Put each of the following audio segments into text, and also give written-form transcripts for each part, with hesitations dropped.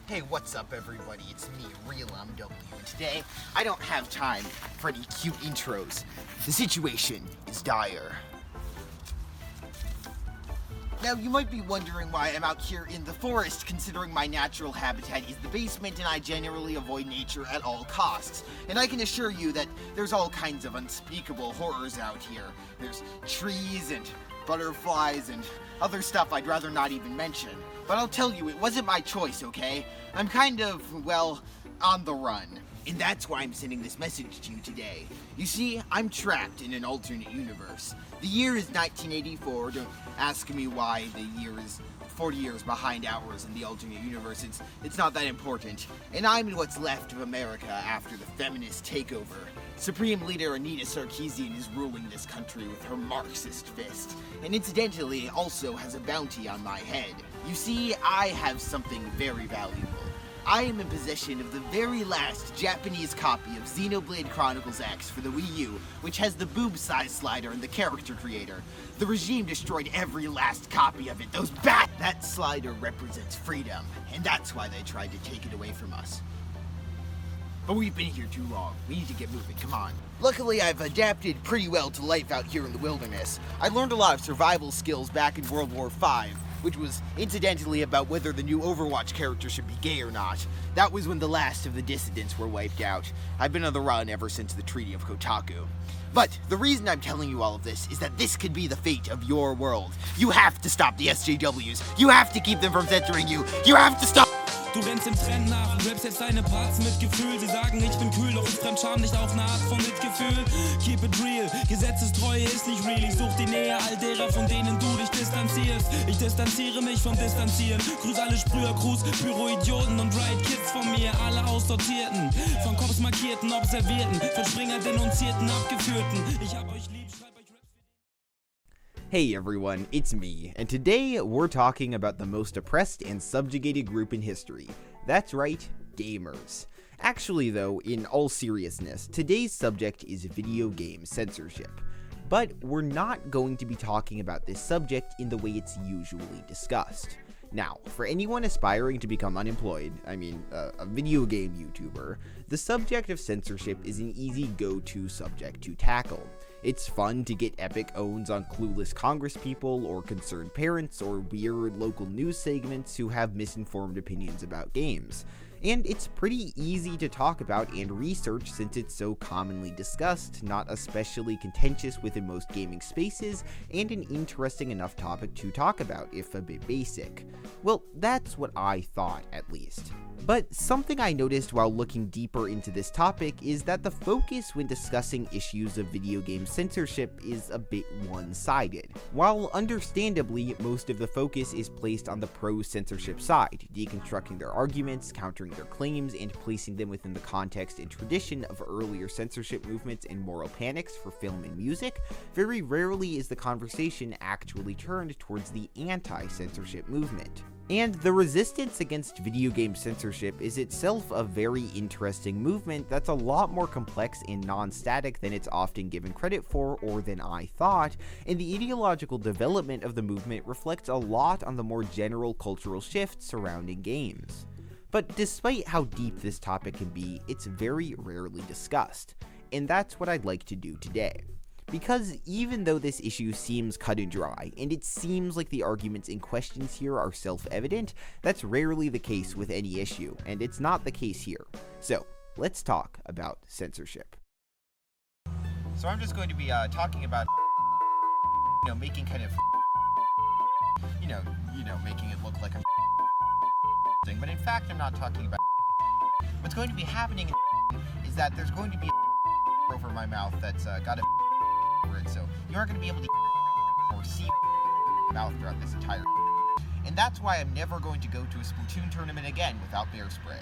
Hey, what's up everybody? It's me, RealmW, and today I don't have time for any cute intros. The situation is dire. Now, you might be wondering why I'm out here in the forest, considering my natural habitat is the basement and I generally avoid nature at all costs. And I can assure you that there's all kinds of unspeakable horrors out here. There's trees and butterflies and other stuff I'd rather not even mention. But I'll tell you, it wasn't my choice, okay? I'm kind of, well, on the run. And that's why I'm sending this message to you today. You see, I'm trapped in an alternate universe. The year is 1984. Don't ask me why the year is 40 years behind ours in the alternate universe. It's not that important. And I'm in what's left of America after the feminist takeover. Supreme Leader Anita Sarkeesian is ruling this country with her Marxist fist. And incidentally, also has a bounty on my head. You see, I have something very valuable. I am in possession of the very last Japanese copy of Xenoblade Chronicles X for the Wii U, which has the boob size slider and the character creator. The regime destroyed every last copy of it. That slider represents freedom, and that's why they tried to take it away from us. But we've been here too long. We need to get moving, come on. Luckily, I've adapted pretty well to life out here in the wilderness. I learned a lot of survival skills back in World War V, which was incidentally about whether the new Overwatch character should be gay or not. That was when the last of the dissidents were wiped out. I've been on the run ever since the Treaty of Kotaku. But the reason I'm telling you all of this is that this could be the fate of your world. You have to stop the SJWs. You have to keep them from censoring you. You have to stop. Du rennst im Trend nach und rappst jetzt deine Parts mit Gefühl. Sie sagen, ich bin kühl, doch ist Fremdscham nicht auch eine Art von Mitgefühl? Keep it real, Gesetzestreue ist nicht real. Ich such die Nähe all derer, von denen du dich distanzierst. Ich distanziere mich vom Distanzieren. Grüß alle Sprüher-Crews, Büro-Idioten und Riot-Kids von mir. Alle Aussortierten, von Cops markierten, Observierten, von Springer denunzierten, Abgeführten. Ich hab euch lieb, schreib euch Raps für die... Hey everyone, it's me, and today we're talking about the most oppressed and subjugated group in history. That's right, gamers. Actually though, in all seriousness, today's subject is video game censorship. But we're not going to be talking about this subject in the way it's usually discussed. Now, for anyone aspiring to become unemployed, a video game YouTuber, the subject of censorship is an easy go-to subject to tackle. It's fun to get epic owns on clueless congresspeople or concerned parents or weird local news segments who have misinformed opinions about games. And it's pretty easy to talk about and research since it's so commonly discussed, not especially contentious within most gaming spaces, and an interesting enough topic to talk about, if a bit basic. Well, that's what I thought, at least. But something I noticed while looking deeper into this topic is that the focus when discussing issues of video game censorship is a bit one-sided. While understandably, most of the focus is placed on the pro-censorship side, deconstructing their arguments, countering their claims, and placing them within the context and tradition of earlier censorship movements and moral panics for film and music, very rarely is the conversation actually turned towards the anti-censorship movement. And the resistance against video game censorship is itself a very interesting movement that's a lot more complex and non-static than it's often given credit for or than I thought, and the ideological development of the movement reflects a lot on the more general cultural shifts surrounding games. But despite how deep this topic can be, it's very rarely discussed, and that's what I'd like to do today. Because even though this issue seems cut and dry, and it seems like the arguments and questions here are self-evident, that's rarely the case with any issue, and it's not the case here. So, let's talk about censorship. So I'm just going to be talking about, making kind of, making it look like a thing, but in fact I'm not talking about. What's going to be happening is that there's going to be over my mouth that's got a over it, so you aren't going to be able to or see mouth throughout this entire. And that's why I'm never going to go to a Splatoon tournament again without bear spray.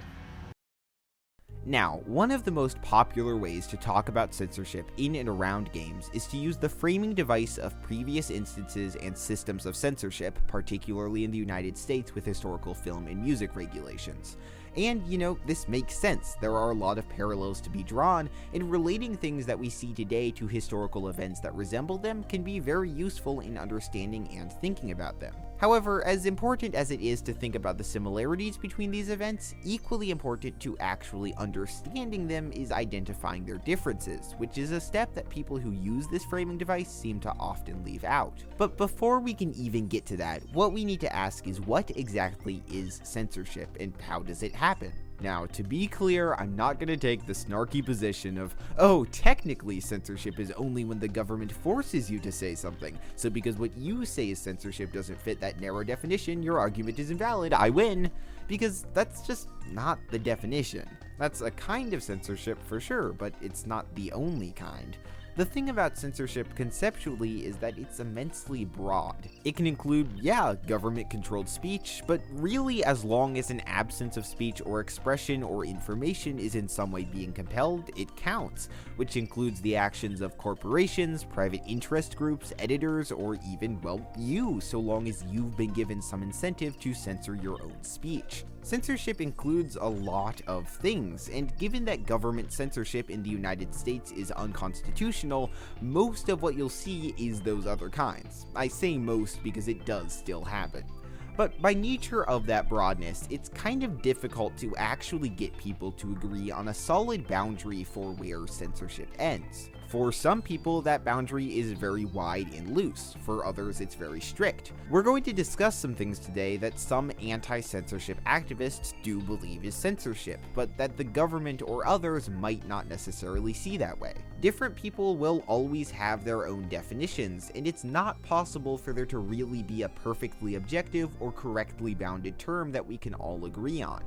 Now, one of the most popular ways to talk about censorship in and around games is to use the framing device of previous instances and systems of censorship, particularly in the United States with historical film and music regulations. And, this makes sense. There are a lot of parallels to be drawn, and relating things that we see today to historical events that resemble them can be very useful in understanding and thinking about them. However, as important as it is to think about the similarities between these events, equally important to actually understanding them is identifying their differences, which is a step that people who use this framing device seem to often leave out. But before we can even get to that, what we need to ask is what exactly is censorship and how does it happen? Now, to be clear, I'm not going to take the snarky position of, oh, technically censorship is only when the government forces you to say something, so because what you say is censorship doesn't fit that narrow definition, your argument is invalid, I win, because that's just not the definition. That's a kind of censorship for sure, but it's not the only kind. The thing about censorship conceptually is that it's immensely broad. It can include, government-controlled speech, but really as long as an absence of speech or expression or information is in some way being compelled, it counts, which includes the actions of corporations, private interest groups, editors, or even, you, so long as you've been given some incentive to censor your own speech. Censorship includes a lot of things, and given that government censorship in the United States is unconstitutional, most of what you'll see is those other kinds. I say most because it does still happen. But by nature of that broadness, it's kind of difficult to actually get people to agree on a solid boundary for where censorship ends. For some people, that boundary is very wide and loose. For others, it's very strict. We're going to discuss some things today that some anti-censorship activists do believe is censorship, but that the government or others might not necessarily see that way. Different people will always have their own definitions, and it's not possible for there to really be a perfectly objective or correctly bounded term that we can all agree on.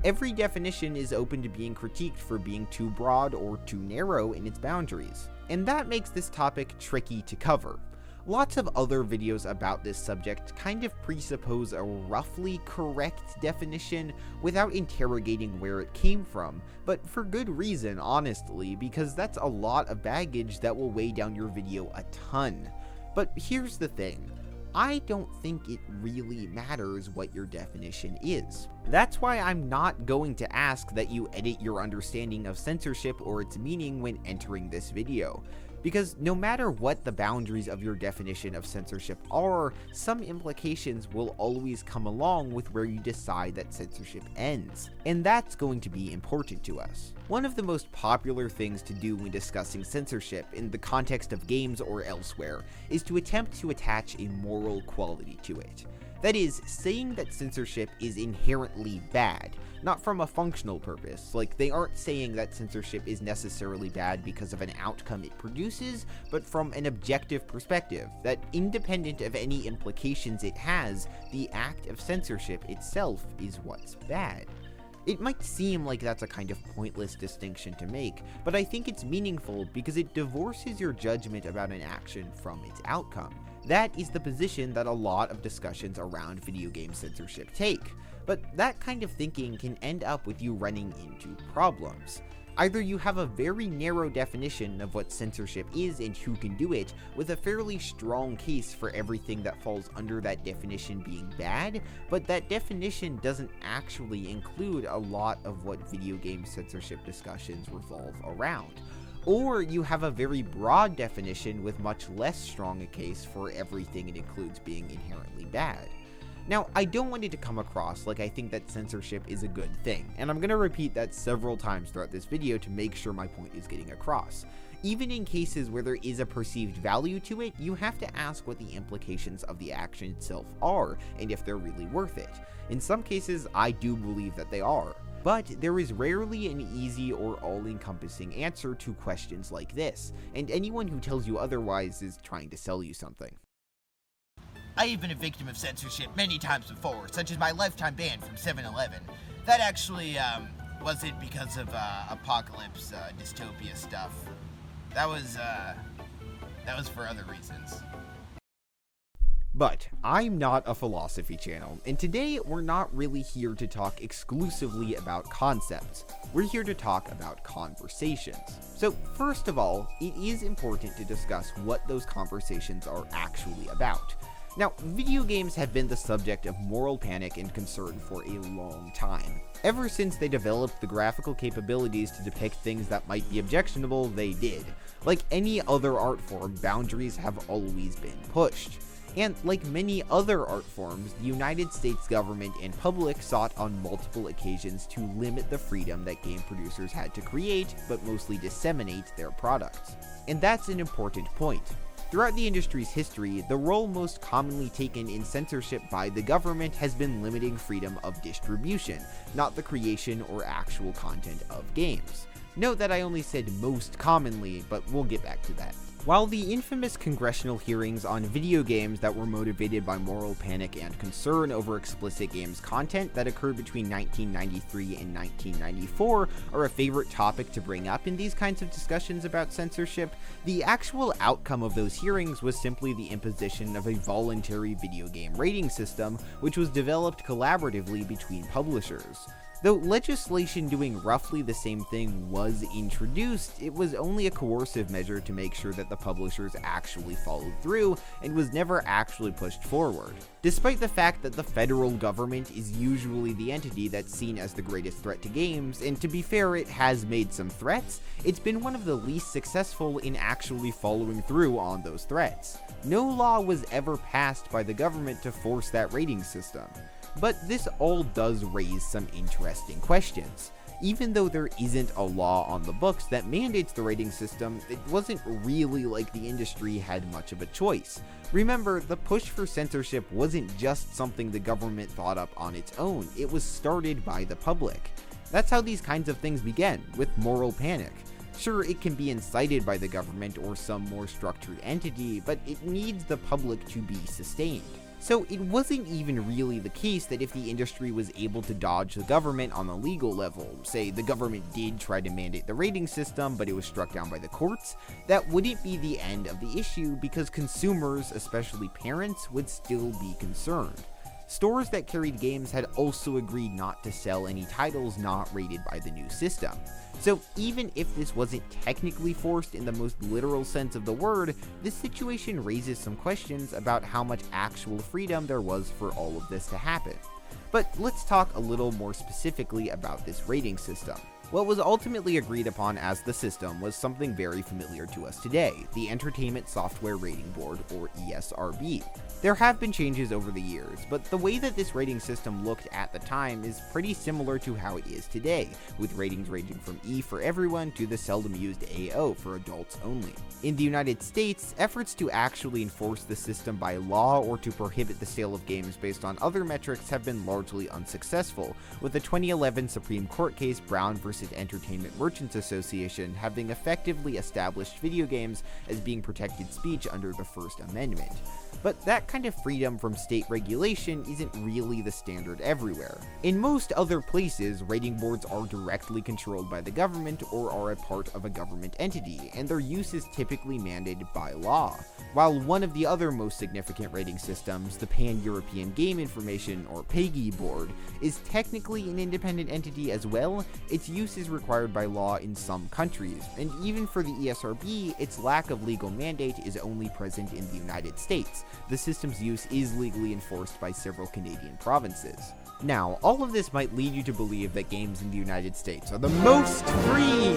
Every definition is open to being critiqued for being too broad or too narrow in its boundaries, and that makes this topic tricky to cover. Lots of other videos about this subject kind of presuppose a roughly correct definition without interrogating where it came from, but for good reason, honestly, because that's a lot of baggage that will weigh down your video a ton. But here's the thing. I don't think it really matters what your definition is. That's why I'm not going to ask that you edit your understanding of censorship or its meaning when entering this video. Because no matter what the boundaries of your definition of censorship are, some implications will always come along with where you decide that censorship ends. And that's going to be important to us. One of the most popular things to do when discussing censorship in the context of games or elsewhere is to attempt to attach a moral quality to it. That is, saying that censorship is inherently bad, not from a functional purpose. Like, they aren't saying that censorship is necessarily bad because of an outcome it produces, but from an objective perspective, that independent of any implications it has, the act of censorship itself is what's bad. It might seem like that's a kind of pointless distinction to make, but I think it's meaningful because it divorces your judgment about an action from its outcome. That is the position that a lot of discussions around video game censorship take, but that kind of thinking can end up with you running into problems. Either you have a very narrow definition of what censorship is and who can do it, with a fairly strong case for everything that falls under that definition being bad, but that definition doesn't actually include a lot of what video game censorship discussions revolve around. Or you have a very broad definition with much less strong a case for everything it includes being inherently bad. Now, I don't want it to come across like I think that censorship is a good thing, and I'm going to repeat that several times throughout this video to make sure my point is getting across. Even in cases where there is a perceived value to it, you have to ask what the implications of the action itself are, and if they're really worth it. In some cases, I do believe that they are. But there is rarely an easy or all-encompassing answer to questions like this, and anyone who tells you otherwise is trying to sell you something. I've been a victim of censorship many times before, such as my lifetime ban from 7-Eleven. That actually, wasn't because of, apocalypse, dystopia stuff. That was for other reasons. But I'm not a philosophy channel, and today we're not really here to talk exclusively about concepts. We're here to talk about conversations. So first of all, it is important to discuss what those conversations are actually about. Now, video games have been the subject of moral panic and concern for a long time. Ever since they developed the graphical capabilities to depict things that might be objectionable, they did. Like any other art form, boundaries have always been pushed. And like many other art forms, the United States government and public sought on multiple occasions to limit the freedom that game producers had to create, but mostly disseminate their products. And that's an important point. Throughout the industry's history, the role most commonly taken in censorship by the government has been limiting freedom of distribution, not the creation or actual content of games. Note that I only said most commonly, but we'll get back to that. While the infamous congressional hearings on video games that were motivated by moral panic and concern over explicit games content that occurred between 1993 and 1994 are a favorite topic to bring up in these kinds of discussions about censorship, the actual outcome of those hearings was simply the imposition of a voluntary video game rating system, which was developed collaboratively between publishers. Though legislation doing roughly the same thing was introduced, it was only a coercive measure to make sure that the publishers actually followed through and was never actually pushed forward. Despite the fact that the federal government is usually the entity that's seen as the greatest threat to games, and to be fair, it has made some threats, it's been one of the least successful in actually following through on those threats. No law was ever passed by the government to force that rating system. But this all does raise some interesting questions. Even though there isn't a law on the books that mandates the rating system, it wasn't really like the industry had much of a choice. Remember, the push for censorship wasn't just something the government thought up on its own, it was started by the public. That's how these kinds of things began, with moral panic. Sure, it can be incited by the government or some more structured entity, but it needs the public to be sustained. So it wasn't even really the case that if the industry was able to dodge the government on the legal level, say the government did try to mandate the rating system but it was struck down by the courts, that wouldn't be the end of the issue because consumers, especially parents, would still be concerned. Stores that carried games had also agreed not to sell any titles not rated by the new system. So even if this wasn't technically forced in the most literal sense of the word, this situation raises some questions about how much actual freedom there was for all of this to happen. But let's talk a little more specifically about this rating system. What was ultimately agreed upon as the system was something very familiar to us today, the Entertainment Software Rating Board, or ESRB. There have been changes over the years, but the way that this rating system looked at the time is pretty similar to how it is today, with ratings ranging from E for everyone to the seldom used AO for adults only. In the United States, efforts to actually enforce the system by law or to prohibit the sale of games based on other metrics have been largely unsuccessful, with the 2011 Supreme Court case Brown v. Entertainment Merchants Association having effectively established video games as being protected speech under the First Amendment. But that kind of freedom from state regulation isn't really the standard everywhere. In most other places, rating boards are directly controlled by the government or are a part of a government entity, and their use is typically mandated by law. While one of the other most significant rating systems, the Pan-European Game Information, or PEGI board, is technically an independent entity as well, its use is required by law in some countries, and even for the ESRB, its lack of legal mandate is only present in the United States. The system's use is legally enforced by several Canadian provinces. Now, all of this might lead you to believe that games in the United States are the most free!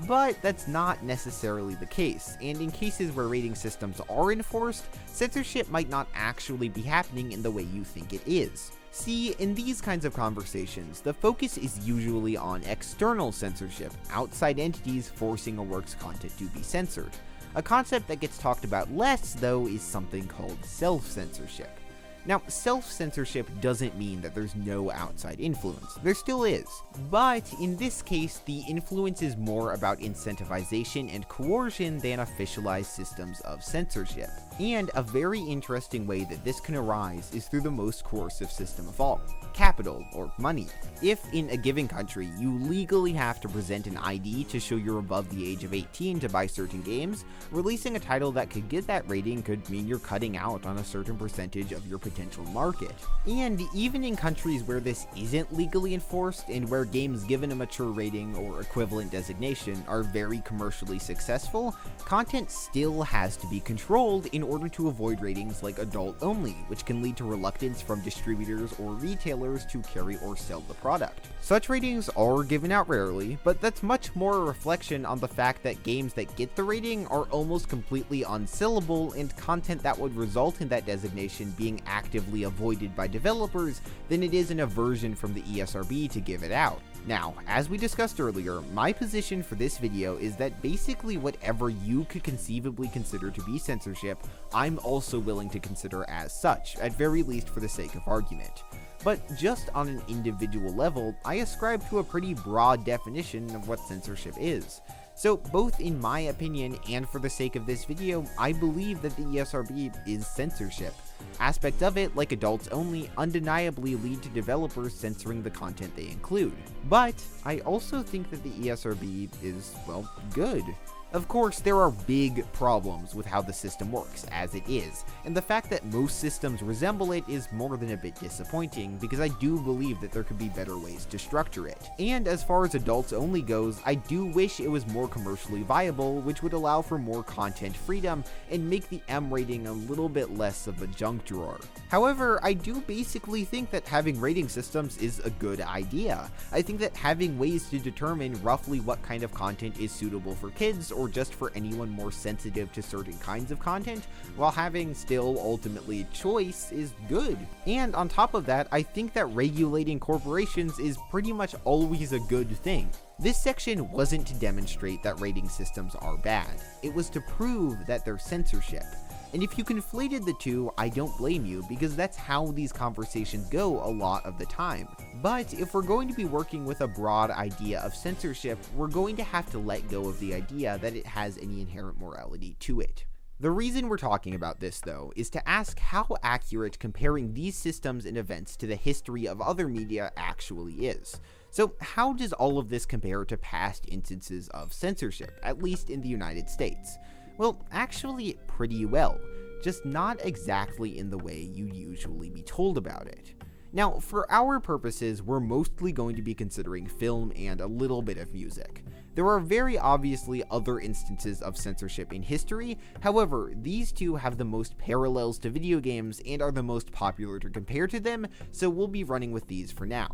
But that's not necessarily the case, and in cases where rating systems are enforced, censorship might not actually be happening in the way you think it is. See, in these kinds of conversations, the focus is usually on external censorship, outside entities forcing a work's content to be censored. A concept that gets talked about less, though, is something called self-censorship. Now, self-censorship doesn't mean that there's no outside influence. There still is. But in this case, the influence is more about incentivization and coercion than officialized systems of censorship. And a very interesting way that this can arise is through the most coercive system of all, capital, or money. If in a given country you legally have to present an ID to show you're above the age of 18 to buy certain games, releasing a title that could get that rating could mean you're cutting out on a certain percentage of your potential market. And even in countries where this isn't legally enforced and where games given a mature rating or equivalent designation are very commercially successful, content still has to be controlled in order to avoid ratings like adult only, which can lead to reluctance from distributors or retailers to carry or sell the product. Such ratings are given out rarely, but that's much more a reflection on the fact that games that get the rating are almost completely unsellable, and content that would result in that designation being actively avoided by developers than it is an aversion from the ESRB to give it out. Now, as we discussed earlier, my position for this video is that basically whatever you could conceivably consider to be censorship, I'm also willing to consider as such, at very least for the sake of argument. But just on an individual level, I ascribe to a pretty broad definition of what censorship is. So both in my opinion and for the sake of this video, I believe that the ESRB is censorship. Aspects of it, like adults only, undeniably lead to developers censoring the content they include. But I also think that the ESRB is, well, good. Of course, there are big problems with how the system works as it is, and the fact that most systems resemble it is more than a bit disappointing, because I do believe that there could be better ways to structure it. And as far as adults only goes, I do wish it was more commercially viable, which would allow for more content freedom and make the M rating a little bit less of a junk drawer. However, I do basically think that having rating systems is a good idea. I think that having ways to determine roughly what kind of content is suitable for kids, or just for anyone more sensitive to certain kinds of content, while having still ultimately choice, is good. And on top of that, I think that regulating corporations is pretty much always a good thing. This section wasn't to demonstrate that rating systems are bad, it was to prove that they're censorship. And if you conflated the two, I don't blame you, because that's how these conversations go a lot of the time. But if we're going to be working with a broad idea of censorship, we're going to have to let go of the idea that it has any inherent morality to it. The reason we're talking about this, though, is to ask how accurate comparing these systems and events to the history of other media actually is. So how does all of this compare to past instances of censorship, at least in the United States? Well, actually pretty well, just not exactly in the way you'd usually be told about it. Now, for our purposes, we're mostly going to be considering film and a little bit of music. There are very obviously other instances of censorship in history, however, these two have the most parallels to video games and are the most popular to compare to them, so we'll be running with these for now.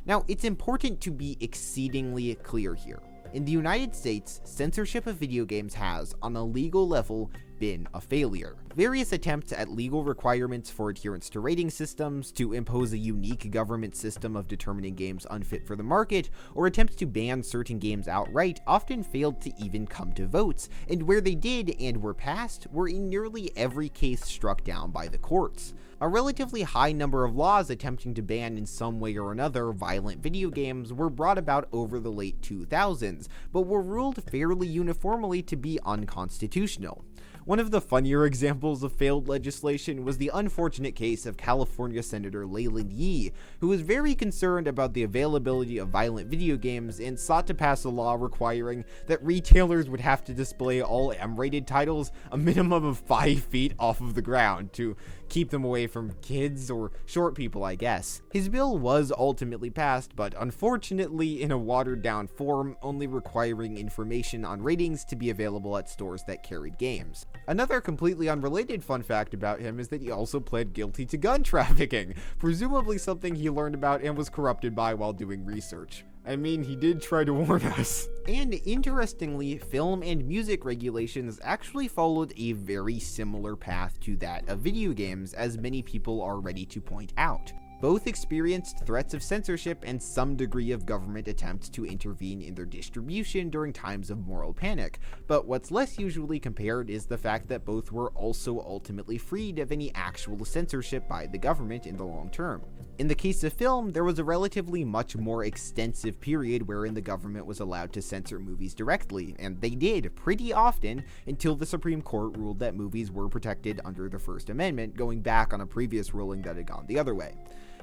Now, it's important to be exceedingly clear here. In the United States, censorship of video games has, on a legal level, been a failure. Various attempts at legal requirements for adherence to rating systems, to impose a unique government system of determining games unfit for the market, or attempts to ban certain games outright often failed to even come to votes, and where they did and were passed were in nearly every case struck down by the courts. A relatively high number of laws attempting to ban in some way or another violent video games were brought about over the late 2000s, but were ruled fairly uniformly to be unconstitutional. One of the funnier examples of failed legislation was the unfortunate case of California Senator Leland Yee, who was very concerned about the availability of violent video games and sought to pass a law requiring that retailers would have to display all M-rated titles a minimum of 5 feet off of the ground to keep them away from kids or short people, I guess. His bill was ultimately passed, but unfortunately in a watered-down form, only requiring information on ratings to be available at stores that carried games. Another completely unrelated fun fact about him is that he also pled guilty to gun trafficking, presumably something he learned about and was corrupted by while doing research. I mean, he did try to warn us. And interestingly, film and music regulations actually followed a very similar path to that of video games, as many people are ready to point out. Both experienced threats of censorship and some degree of government attempts to intervene in their distribution during times of moral panic, but what's less usually compared is the fact that both were also ultimately freed of any actual censorship by the government in the long term. In the case of film, there was a relatively much more extensive period wherein the government was allowed to censor movies directly, and they did pretty often until the Supreme Court ruled that movies were protected under the First Amendment, going back on a previous ruling that had gone the other way.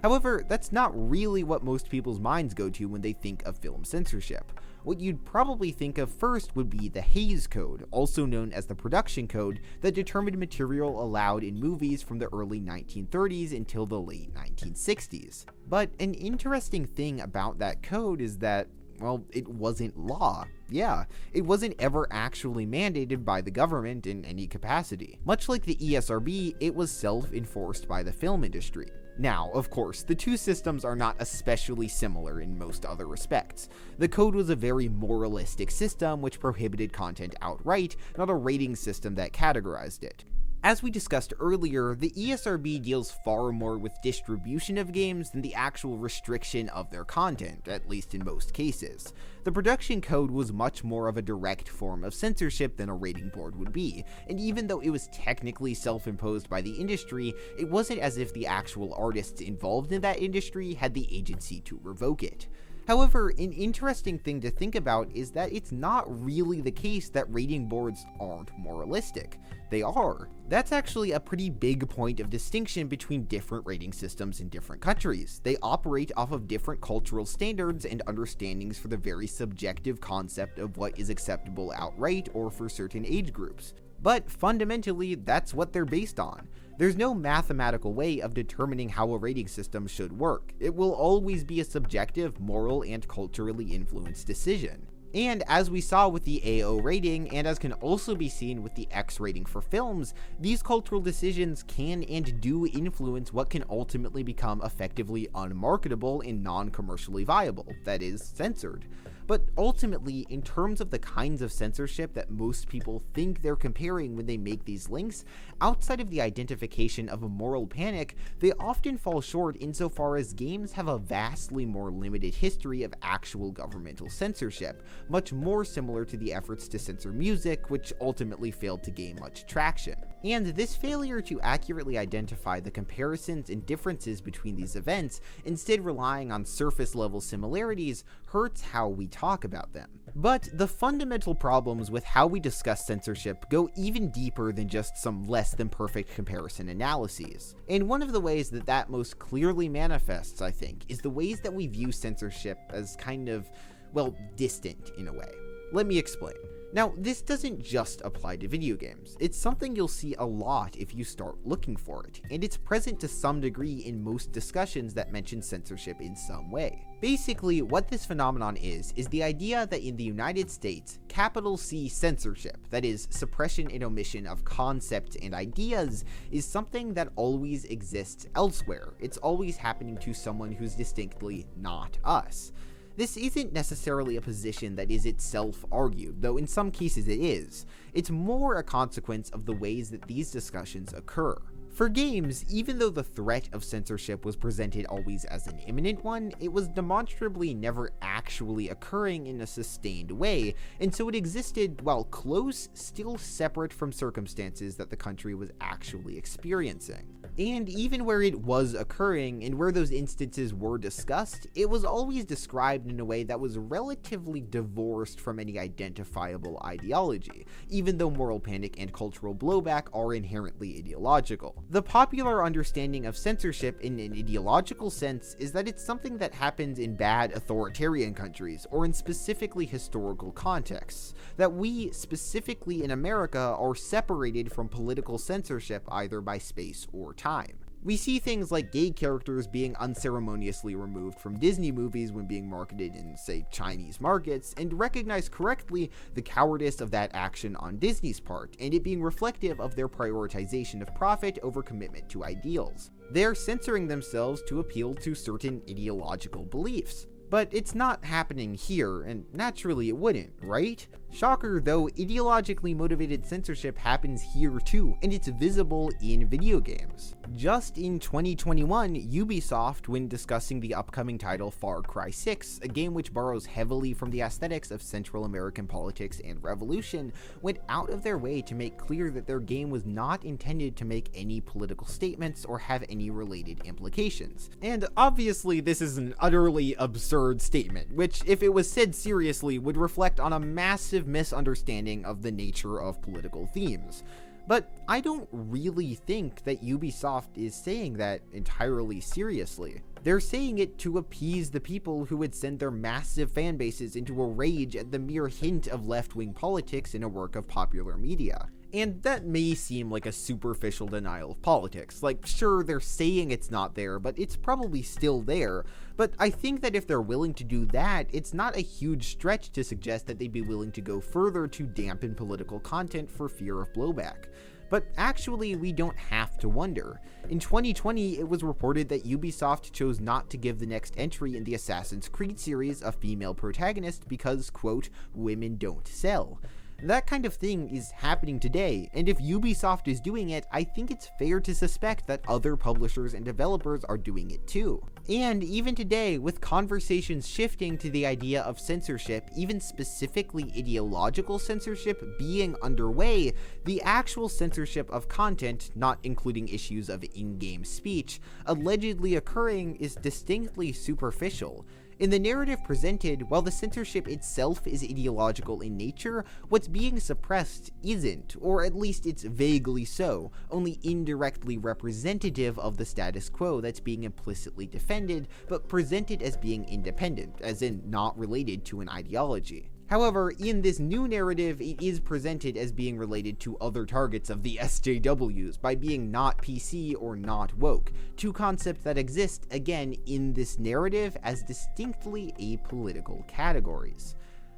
However, that's not really what most people's minds go to when they think of film censorship. What you'd probably think of first would be the Hays Code, also known as the Production Code, that determined material allowed in movies from the early 1930s until the late 1960s. But an interesting thing about that code is that, well, it wasn't law. Yeah, it wasn't ever actually mandated by the government in any capacity. Much like the ESRB, it was self-enforced by the film industry. Now, of course, the two systems are not especially similar in most other respects. The code was a very moralistic system which prohibited content outright, not a rating system that categorized it. As we discussed earlier, the ESRB deals far more with distribution of games than the actual restriction of their content, at least in most cases. The production code was much more of a direct form of censorship than a rating board would be, and even though it was technically self-imposed by the industry, it wasn't as if the actual artists involved in that industry had the agency to revoke it. However, an interesting thing to think about is that it's not really the case that rating boards aren't moralistic. They are. That's actually a pretty big point of distinction between different rating systems in different countries. They operate off of different cultural standards and understandings for the very subjective concept of what is acceptable outright or for certain age groups. But fundamentally, that's what they're based on. There's no mathematical way of determining how a rating system should work. It will always be a subjective, moral, and culturally influenced decision. And as we saw with the AO rating, and as can also be seen with the X rating for films, these cultural decisions can and do influence what can ultimately become effectively unmarketable and non-commercially viable, that is, censored. But ultimately, in terms of the kinds of censorship that most people think they're comparing when they make these links, outside of the identification of a moral panic, they often fall short insofar as games have a vastly more limited history of actual governmental censorship, much more similar to the efforts to censor music, which ultimately failed to gain much traction. And this failure to accurately identify the comparisons and differences between these events, instead relying on surface-level similarities, hurts how we talk about them. But the fundamental problems with how we discuss censorship go even deeper than just some less than perfect comparison analyses. And one of the ways that that most clearly manifests, I think, is the ways that we view censorship as kind of, well, distant in a way. Let me explain. Now, this doesn't just apply to video games. It's something you'll see a lot if you start looking for it, and it's present to some degree in most discussions that mention censorship in some way. Basically, what this phenomenon is the idea that in the United States, capital C censorship, that is, suppression and omission of concepts and ideas, is something that always exists elsewhere. It's always happening to someone who's distinctly not us. This isn't necessarily a position that is itself argued, though in some cases it is. It's more a consequence of the ways that these discussions occur. For games, even though the threat of censorship was presented always as an imminent one, it was demonstrably never actually occurring in a sustained way, and so it existed, while close, still separate from circumstances that the country was actually experiencing. And even where it was occurring, and where those instances were discussed, it was always described in a way that was relatively divorced from any identifiable ideology, even though moral panic and cultural blowback are inherently ideological. The popular understanding of censorship in an ideological sense is that it's something that happens in bad authoritarian countries, or in specifically historical contexts, that we, specifically in America, are separated from political censorship either by space or time. We see things like gay characters being unceremoniously removed from Disney movies when being marketed in, say, Chinese markets, and recognize correctly the cowardice of that action on Disney's part, and it being reflective of their prioritization of profit over commitment to ideals. They're censoring themselves to appeal to certain ideological beliefs. But it's not happening here, and naturally it wouldn't, right? Shocker though, ideologically motivated censorship happens here too, and it's visible in video games. Just in 2021, Ubisoft, when discussing the upcoming title Far Cry 6, a game which borrows heavily from the aesthetics of Central American politics and revolution, went out of their way to make clear that their game was not intended to make any political statements or have any related implications. And obviously this is an utterly absurd statement, which, if it was said seriously, would reflect on a massive misunderstanding of the nature of political themes. But I don't really think that Ubisoft is saying that entirely seriously. They're saying it to appease the people who would send their massive fan bases into a rage at the mere hint of left-wing politics in a work of popular media. And that may seem like a superficial denial of politics. Like, sure, they're saying it's not there, but it's probably still there. But I think that if they're willing to do that, it's not a huge stretch to suggest that they'd be willing to go further to dampen political content for fear of blowback. But actually, we don't have to wonder. In 2020, it was reported that Ubisoft chose not to give the next entry in the Assassin's Creed series a female protagonist because, quote, women don't sell. That kind of thing is happening today, and if Ubisoft is doing it, I think it's fair to suspect that other publishers and developers are doing it too. And even today, with conversations shifting to the idea of censorship, even specifically ideological censorship, being underway, the actual censorship of content, not including issues of in-game speech, allegedly occurring is distinctly superficial. In the narrative presented, while the censorship itself is ideological in nature, what's being suppressed isn't, or at least it's vaguely so, only indirectly representative of the status quo that's being implicitly defended, but presented as being independent, as in not related to an ideology. However, in this new narrative, it is presented as being related to other targets of the SJWs by being not PC or not woke, two concepts that exist, again, in this narrative as distinctly apolitical categories.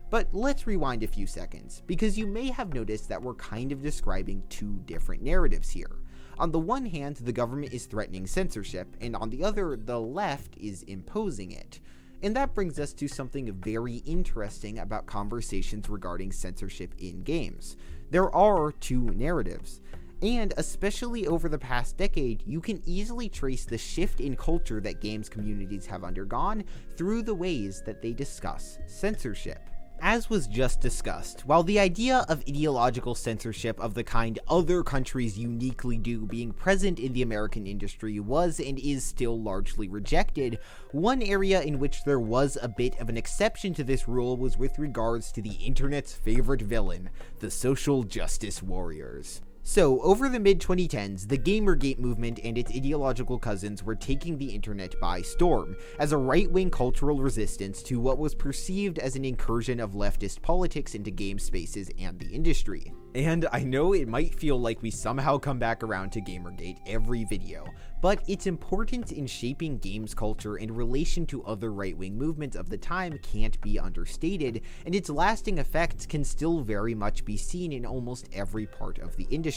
But let's rewind a few seconds, because you may have noticed that we're kind of describing two different narratives here. On the one hand, the government is threatening censorship, and on the other, the left is imposing it. And that brings us to something very interesting about conversations regarding censorship in games. There are two narratives. And especially over the past decade, you can easily trace the shift in culture that games communities have undergone through the ways that they discuss censorship. As was just discussed, while the idea of ideological censorship of the kind other countries uniquely do being present in the American industry was and is still largely rejected, one area in which there was a bit of an exception to this rule was with regards to the internet's favorite villain, the social justice warriors. So, over the mid-2010s, the Gamergate movement and its ideological cousins were taking the internet by storm, as a right-wing cultural resistance to what was perceived as an incursion of leftist politics into game spaces and the industry. And I know it might feel like we somehow come back around to Gamergate every video, but its importance in shaping games culture in relation to other right-wing movements of the time can't be understated, and its lasting effects can still very much be seen in almost every part of the industry.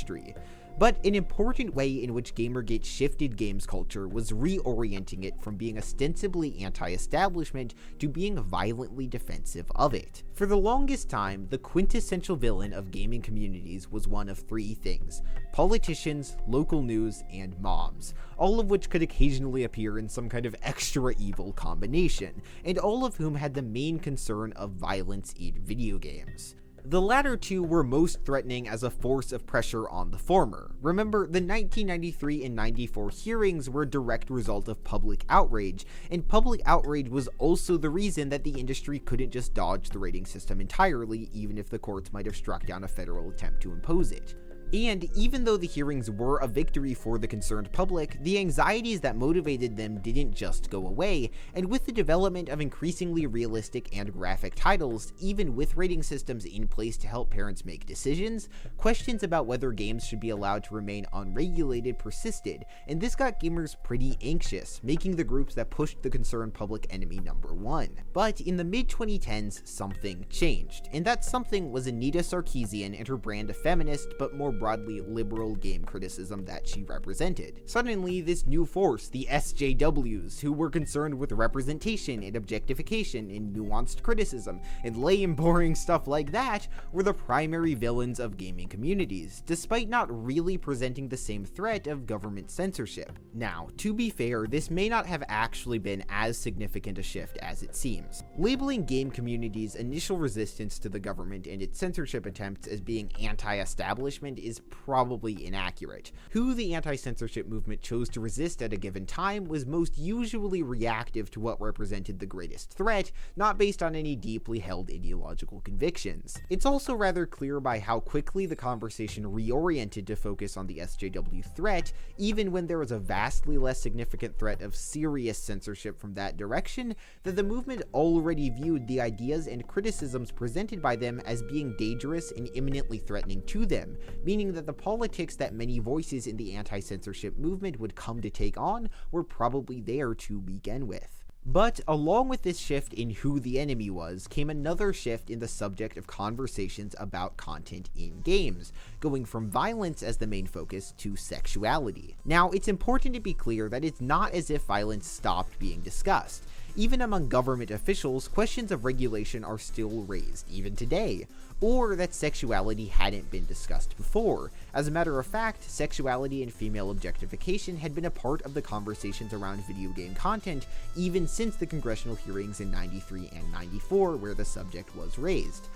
But an important way in which Gamergate shifted games culture was reorienting it from being ostensibly anti-establishment to being violently defensive of it. For the longest time, the quintessential villain of gaming communities was one of three things: politicians, local news, and moms, all of which could occasionally appear in some kind of extra evil combination, and all of whom had the main concern of violence in video games. The latter two were most threatening as a force of pressure on the former. Remember, the 1993 and 94 hearings were a direct result of public outrage, and public outrage was also the reason that the industry couldn't just dodge the rating system entirely, even if the courts might have struck down a federal attempt to impose it. And even though the hearings were a victory for the concerned public, the anxieties that motivated them didn't just go away, and with the development of increasingly realistic and graphic titles, even with rating systems in place to help parents make decisions, questions about whether games should be allowed to remain unregulated persisted, and this got gamers pretty anxious, making the groups that pushed the concerned public enemy number one. But in the mid-2010s, something changed, and that something was Anita Sarkeesian and her brand of feminist, but more broadly liberal game criticism that she represented. Suddenly, this new force, the SJWs, who were concerned with representation and objectification and nuanced criticism and lame, boring stuff like that, were the primary villains of gaming communities, despite not really presenting the same threat of government censorship. Now, to be fair, this may not have actually been as significant a shift as it seems. Labeling game communities' initial resistance to the government and its censorship attempts as being anti-establishment is probably inaccurate. Who the anti-censorship movement chose to resist at a given time was most usually reactive to what represented the greatest threat, not based on any deeply held ideological convictions. It's also rather clear by how quickly the conversation reoriented to focus on the SJW threat, even when there was a vastly less significant threat of serious censorship from that direction, that the movement already viewed the ideas and criticisms presented by them as being dangerous and imminently threatening to them, meaning that the politics that many voices in the anti-censorship movement would come to take on were probably there to begin with. But along with this shift in who the enemy was, came another shift in the subject of conversations about content in games, going from violence as the main focus to sexuality. Now, it's important to be clear that it's not as if violence stopped being discussed. Even among government officials, questions of regulation are still raised, even today, or that sexuality hadn't been discussed before. As a matter of fact, sexuality and female objectification had been a part of the conversations around video game content even since the congressional hearings in '93 and '94 where the subject was raised.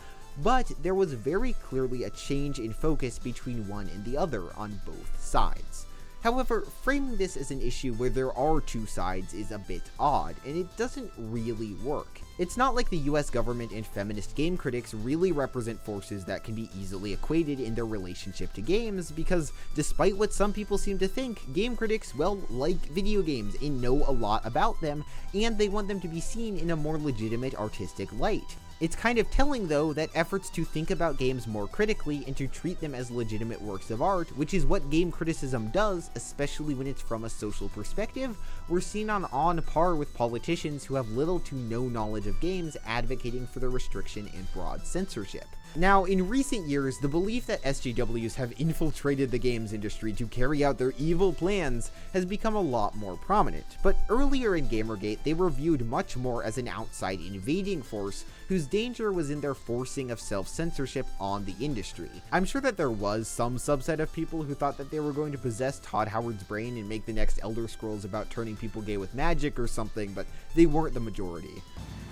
But there was very clearly a change in focus between one and the other on both sides. However, framing this as an issue where there are two sides is a bit odd, and it doesn't really work. It's not like the US government and feminist game critics really represent forces that can be easily equated in their relationship to games, because despite what some people seem to think, game critics, well, like video games and know a lot about them, and they want them to be seen in a more legitimate artistic light. It's kind of telling, though, that efforts to think about games more critically and to treat them as legitimate works of art, which is what game criticism does, especially when it's from a social perspective, were seen on par with politicians who have little to no knowledge of games advocating for the restriction and broad censorship. Now, in recent years, the belief that SJWs have infiltrated the games industry to carry out their evil plans has become a lot more prominent, but earlier in Gamergate, they were viewed much more as an outside invading force whose danger was in their forcing of self-censorship on the industry. I'm sure that there was some subset of people who thought that they were going to possess Todd Howard's brain and make the next Elder Scrolls about turning people gay with magic or something, but they weren't the majority.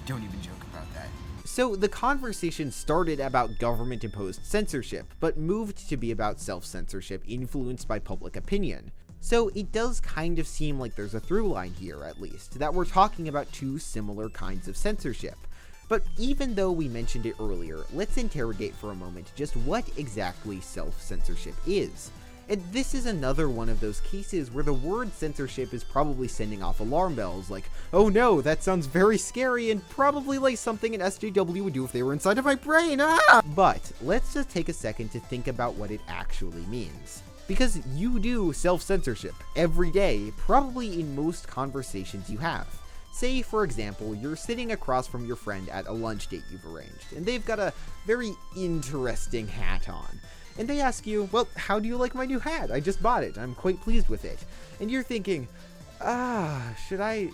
Don't even joke about that. So the conversation started about government-imposed censorship, but moved to be about self-censorship influenced by public opinion. So it does kind of seem like there's a through line here, at least, that we're talking about two similar kinds of censorship. But even though we mentioned it earlier, let's interrogate for a moment just what exactly self-censorship is. And this is another one of those cases where the word censorship is probably sending off alarm bells, like, oh no, that sounds very scary and probably like something an SJW would do if they were inside of my brain, ah! But let's just take a second to think about what it actually means. Because you do self-censorship every day, probably in most conversations you have. Say, for example, you're sitting across from your friend at a lunch date you've arranged, and they've got a very interesting hat on. And they ask you, well, how do you like my new hat? I just bought it. I'm quite pleased with it. And you're thinking, should I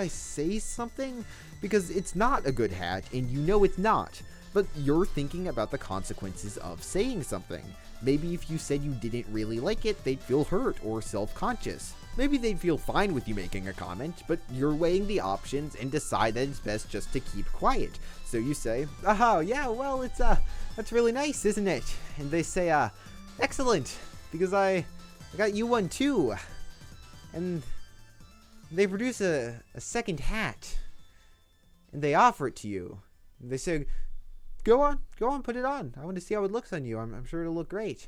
say something? Because it's not a good hat, and you know it's not. But you're thinking about the consequences of saying something. Maybe if you said you didn't really like it, they'd feel hurt or self-conscious. Maybe they'd feel fine with you making a comment, but you're weighing the options and decide that it's best just to keep quiet. So you say, oh, yeah, well, that's really nice, isn't it? And they say, excellent, because I got you one too. And they produce a second hat, and they offer it to you. And they say, go on, put it on. I want to see how it looks on you. I'm sure it'll look great.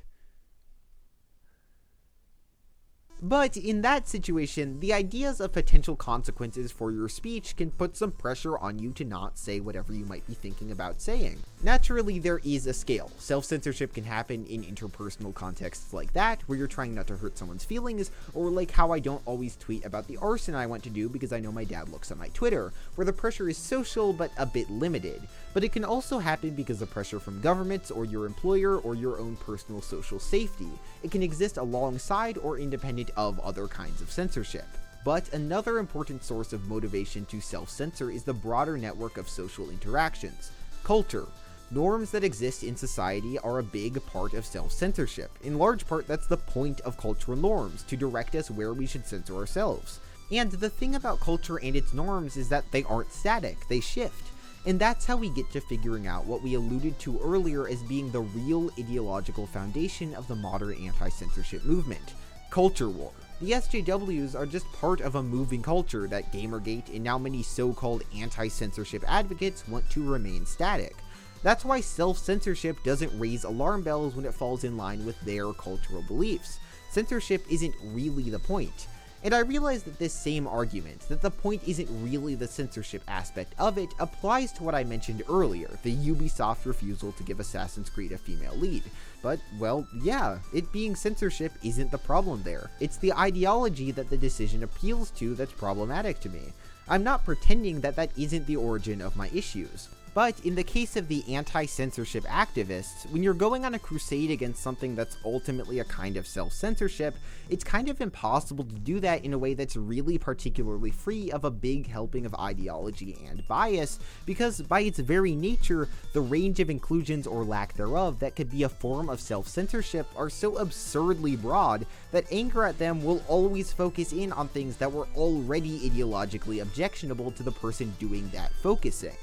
But in that situation, the ideas of potential consequences for your speech can put some pressure on you to not say whatever you might be thinking about saying. Naturally, there is a scale. Self-censorship can happen in interpersonal contexts like that, where you're trying not to hurt someone's feelings, or like how I don't always tweet about the arson I want to do because I know my dad looks at my Twitter, where the pressure is social but a bit limited. But it can also happen because of pressure from governments or your employer or your own personal social safety. It can exist alongside or independent of other kinds of censorship. But another important source of motivation to self-censor is the broader network of social interactions. Culture. Norms that exist in society are a big part of self-censorship. In large part, that's the point of cultural norms, to direct us where we should censor ourselves. And the thing about culture and its norms is that they aren't static, they shift. And that's how we get to figuring out what we alluded to earlier as being the real ideological foundation of the modern anti-censorship movement: culture war. The SJWs are just part of a moving culture that Gamergate and now many so-called anti-censorship advocates want to remain static. That's why self-censorship doesn't raise alarm bells when it falls in line with their cultural beliefs. Censorship isn't really the point. And I realize that this same argument, that the point isn't really the censorship aspect of it, applies to what I mentioned earlier, the Ubisoft refusal to give Assassin's Creed a female lead. But, well, yeah, it being censorship isn't the problem there. It's the ideology that the decision appeals to that's problematic to me. I'm not pretending that that isn't the origin of my issues. But in the case of the anti-censorship activists, when you're going on a crusade against something that's ultimately a kind of self-censorship, it's kind of impossible to do that in a way that's really particularly free of a big helping of ideology and bias, because by its very nature, the range of inclusions or lack thereof that could be a form of self-censorship are so absurdly broad that anger at them will always focus in on things that were already ideologically objectionable to the person doing that focusing.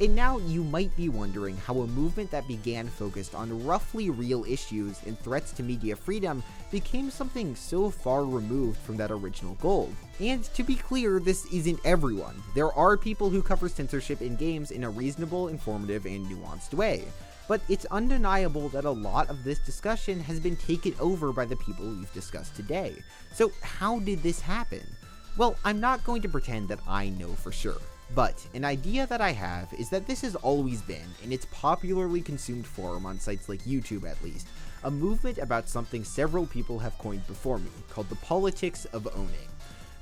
And now you might be wondering how a movement that began focused on roughly real issues and threats to media freedom became something so far removed from that original goal. And to be clear, this isn't everyone. There are people who cover censorship in games in a reasonable, informative, and nuanced way. But it's undeniable that a lot of this discussion has been taken over by the people we've discussed today. So how did this happen? Well, I'm not going to pretend that I know for sure. But an idea that I have is that this has always been, in its popularly consumed form on sites like YouTube at least, a movement about something several people have coined before me, called the politics of owning.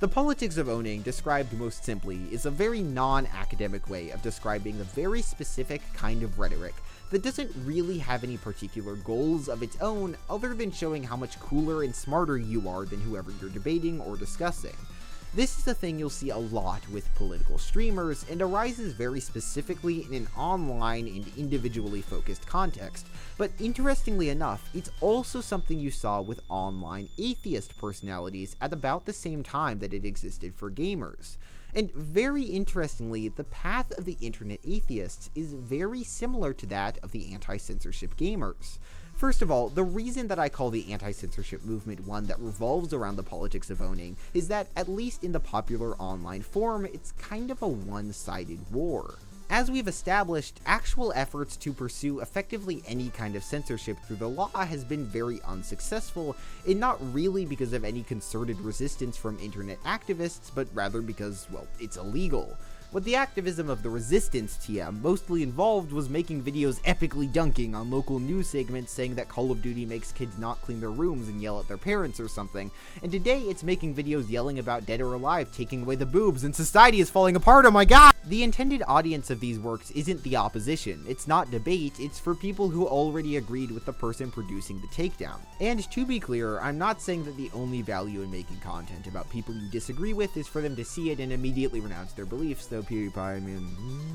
The politics of owning, described most simply, is a very non-academic way of describing a very specific kind of rhetoric that doesn't really have any particular goals of its own other than showing how much cooler and smarter you are than whoever you're debating or discussing. This is a thing you'll see a lot with political streamers, and arises very specifically in an online and individually focused context, but interestingly enough, it's also something you saw with online atheist personalities at about the same time that it existed for gamers. And very interestingly, the path of the internet atheists is very similar to that of the anti-censorship gamers. First of all, the reason that I call the anti-censorship movement one that revolves around the politics of owning is that, at least in the popular online form, it's kind of a one-sided war. As we've established, actual efforts to pursue effectively any kind of censorship through the law has been very unsuccessful, and not really because of any concerted resistance from internet activists, but rather because, well, it's illegal. What the activism of the resistance TM mostly involved was making videos epically dunking on local news segments saying that Call of Duty makes kids not clean their rooms and yell at their parents or something, and today it's making videos yelling about Dead or Alive taking away the boobs and society is falling apart, oh my god! The intended audience of these works isn't the opposition, it's not debate, it's for people who already agreed with the person producing the takedown. And to be clear, I'm not saying that the only value in making content about people you disagree with is for them to see it and immediately renounce their beliefs, though PewDiePie, I mean,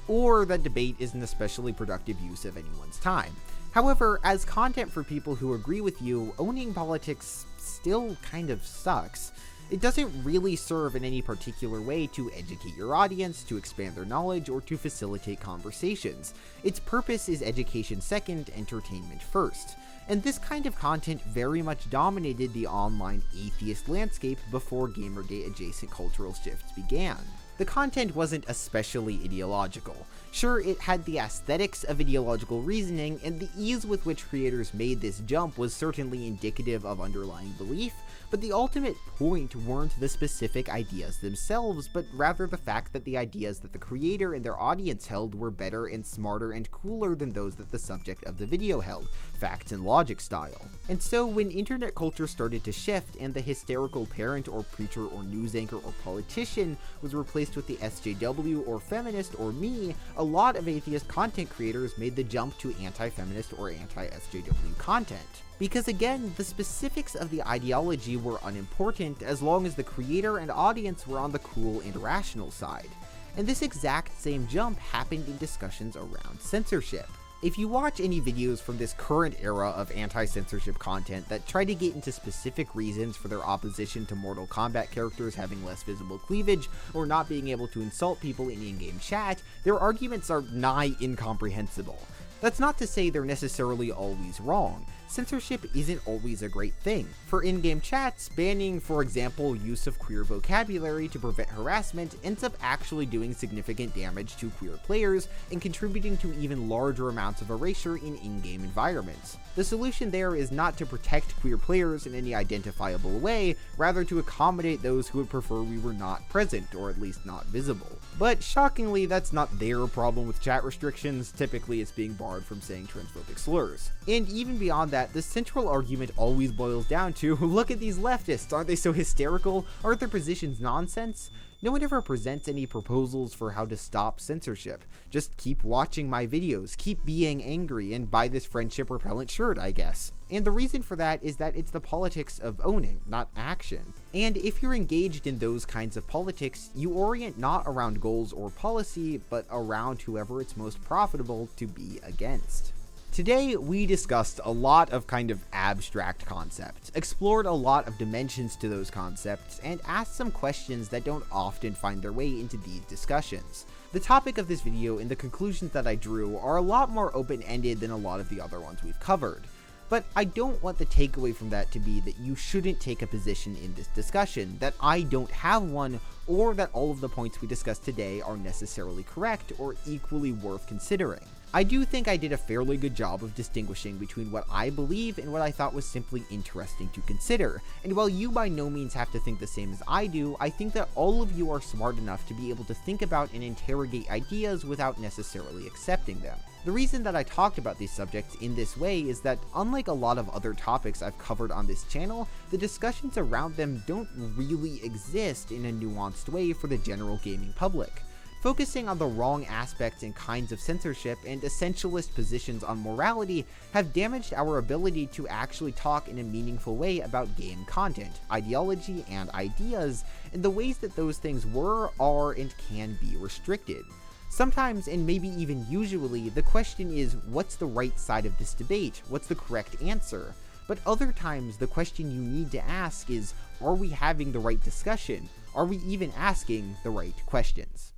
or that debate is an especially productive use of anyone's time. However, as content for people who agree with you, owning politics still kind of sucks. It doesn't really serve in any particular way to educate your audience, to expand their knowledge, or to facilitate conversations. Its purpose is education second, entertainment first. And this kind of content very much dominated the online atheist landscape before Gamergate adjacent cultural shifts began. The content wasn't especially ideological. Sure, it had the aesthetics of ideological reasoning, and the ease with which creators made this jump was certainly indicative of underlying belief, but the ultimate point weren't the specific ideas themselves, but rather the fact that the ideas that the creator and their audience held were better and smarter and cooler than those that the subject of the video held, facts and logic style. And so when internet culture started to shift and the hysterical parent or preacher or news anchor or politician was replaced with the SJW or feminist or me, a lot of atheist content creators made the jump to anti-feminist or anti-SJW content. Because again, the specifics of the ideology were unimportant as long as the creator and audience were on the cool and rational side. And this exact same jump happened in discussions around censorship. If you watch any videos from this current era of anti-censorship content that try to get into specific reasons for their opposition to Mortal Kombat characters having less visible cleavage, or not being able to insult people in in-game chat, their arguments are nigh incomprehensible. That's not to say they're necessarily always wrong. Censorship isn't always a great thing. For in-game chats, banning, for example, use of queer vocabulary to prevent harassment ends up actually doing significant damage to queer players and contributing to even larger amounts of erasure in in-game environments. The solution there is not to protect queer players in any identifiable way, rather to accommodate those who would prefer we were not present, or at least not visible. But shockingly, that's not their problem with chat restrictions. Typically it's being barred from saying transphobic slurs. And even beyond that, the central argument always boils down to, look at these leftists, aren't they so hysterical? Aren't their positions nonsense? No one ever presents any proposals for how to stop censorship. Just keep watching my videos, keep being angry, and buy this friendship repellent shirt, I guess. And the reason for that is that it's the politics of owning, not action. And if you're engaged in those kinds of politics, you orient not around goals or policy, but around whoever it's most profitable to be against. Today, we discussed a lot of kind of abstract concepts, explored a lot of dimensions to those concepts, and asked some questions that don't often find their way into these discussions. The topic of this video and the conclusions that I drew are a lot more open-ended than a lot of the other ones we've covered. But I don't want the takeaway from that to be that you shouldn't take a position in this discussion, that I don't have one, or that all of the points we discussed today are necessarily correct or equally worth considering. I do think I did a fairly good job of distinguishing between what I believe and what I thought was simply interesting to consider, and while you by no means have to think the same as I do, I think that all of you are smart enough to be able to think about and interrogate ideas without necessarily accepting them. The reason that I talked about these subjects in this way is that, unlike a lot of other topics I've covered on this channel, the discussions around them don't really exist in a nuanced way for the general gaming public. Focusing on the wrong aspects and kinds of censorship and essentialist positions on morality have damaged our ability to actually talk in a meaningful way about game content, ideology, and ideas, and the ways that those things were, are, and can be restricted. Sometimes, and maybe even usually, the question is, what's the right side of this debate? What's the correct answer? But other times, the question you need to ask is, are we having the right discussion? Are we even asking the right questions?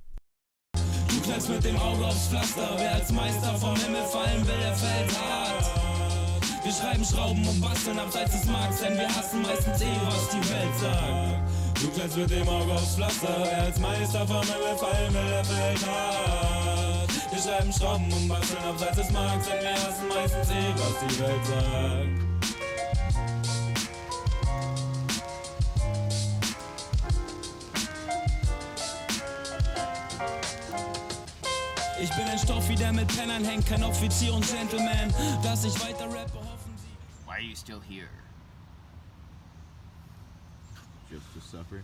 Du knallst mit dem Auge aufs Pflaster, wer als Meister vom Himmel fallen will, der fällt hart. Wir schreiben Schrauben und basteln abseits des Markts, denn wir hassen meistens was die Welt sagt. Du knallst mit dem Auge aufs Pflaster, wer als Meister vom Himmel fallen will, der fällt hart. Wir schreiben Schrauben und basteln abseits des Markts, denn wir hassen meistens was die Welt sagt. Ich bin ein Stoffi, der mit Pennern hängt, kein Offizier und Gentleman. Dass ich weiter rappe, hoffen sie. Why are you still here? Just to suffer.